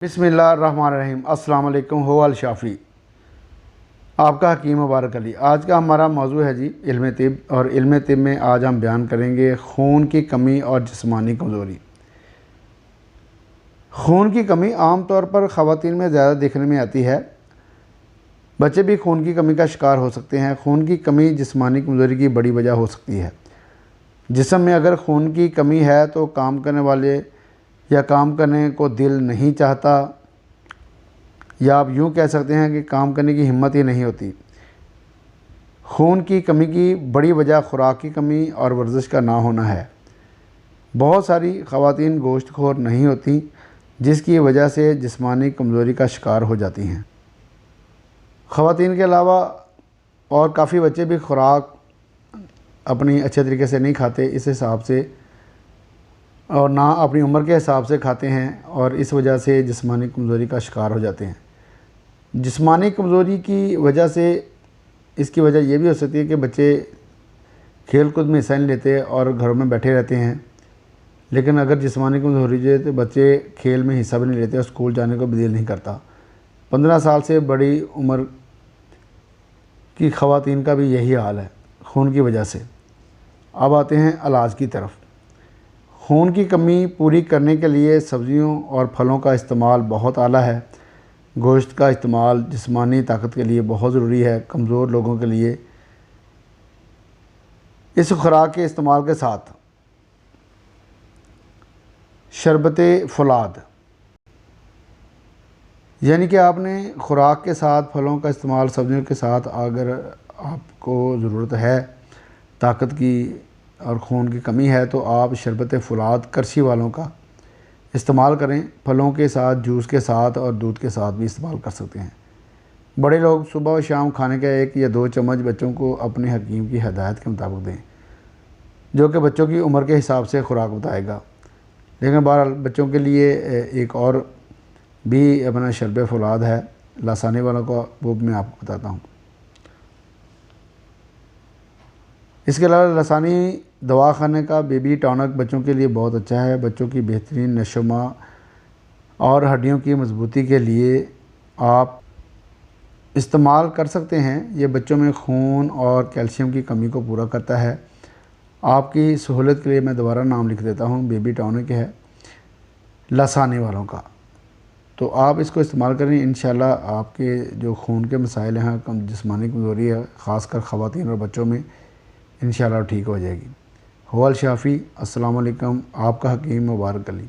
बिस्मिल्लाहिर्रहमानिर्रहीम। अस्सलाम वालेकुम। हो अल शाफ़ी, आपका हकीम मुबारक अली। आज का हमारा मौजू है जी इल्म तिब, और इल्म तिब में आज हम बयान करेंगे खून की कमी और जिस्मानी कमज़ोरी। खून की कमी आम तौर पर ख़वातीन में ज़्यादा देखने में आती है। बच्चे भी खून की कमी का शिकार हो सकते हैं। खून की कमी जिस्मानी कमज़ोरी की बड़ी वजह हो सकती है। जिस्म में अगर खून की कमी है तो काम करने वाले या काम करने को दिल नहीं चाहता, या आप यूँ कह सकते हैं कि काम करने की हिम्मत ही नहीं होती। खून की कमी की बड़ी वजह खुराक की कमी और वर्जिश का ना होना है। बहुत सारी ख़वातीन गोश्तखोर नहीं होती, जिसकी वजह से जिस्मानी कमज़ोरी का शिकार हो जाती हैं। ख़वातीन के अलावा और काफ़ी बच्चे भी खुराक अपनी अच्छे तरीके से नहीं खाते, इस हिसाब से, और ना अपनी उम्र के हिसाब से खाते हैं, और इस वजह से जिस्मानी कमज़ोरी का शिकार हो जाते हैं। जिस्मानी कमज़ोरी की वजह से इसकी वजह यह भी हो सकती है कि बच्चे खेल कूद में हिस्सा नहीं लेते और घरों में बैठे रहते हैं। लेकिन अगर जिस्मानी कमज़ोरी है तो बच्चे खेल में हिस्सा भी नहीं लेते और स्कूल जाने को भी दिल नहीं करता। 15 साल से बड़ी उम्र की ख़वातीन का भी यही हाल है खून की वजह से। अब आते हैं इलाज की तरफ। खून की कमी पूरी करने के लिए सब्ज़ियों और फलों का इस्तेमाल बहुत आला है। गोश्त का इस्तेमाल जिस्मानी ताकत के लिए बहुत ज़रूरी है। कमज़ोर लोगों के लिए इस खुराक के इस्तेमाल के साथ शरबत फौलाद, यानी कि आपने खुराक के साथ फलों का इस्तेमाल सब्ज़ियों के साथ, अगर आपको ज़रूरत है ताकत की और खून की कमी है तो आप शरबत फौलाद करशी वालों का इस्तेमाल करें। फलों के साथ, जूस के साथ और दूध के साथ भी इस्तेमाल कर सकते हैं। बड़े लोग सुबह और शाम खाने का 1 या 2 चम्मच बच्चों को अपने हकीम की हदायत के मुताबिक दें, जो कि बच्चों की उम्र के हिसाब से खुराक बताएगा। लेकिन बहरहाल बच्चों के लिए एक और भी अपना शरबत फौलाद है लासानी वालों का, वो मैं आपको बताता हूँ। इसके अलावा लसानी दवा खाने का बेबी टॉनिक बच्चों के लिए बहुत अच्छा है। बच्चों की बेहतरीन नशोमा और हड्डियों की मजबूती के लिए आप इस्तेमाल कर सकते हैं। ये बच्चों में खून और कैल्शियम की कमी को पूरा करता है। आपकी सहूलत के लिए मैं दोबारा नाम लिख देता हूँ। बेबी टॉनिक है लसानी वालों का, तो आप इसको इस्तेमाल करें। इंशाल्लाह आपके जो खून के मसाइल हैं, जिस्मानी कमज़ोरी है ख़ासकर ख़वातीन और बच्चों में, इंशाल्लाह ठीक हो जाएगी। हो अल शाफ़ी। अस्सलाम वालेकुम। आपका हकीम मुबारक अली।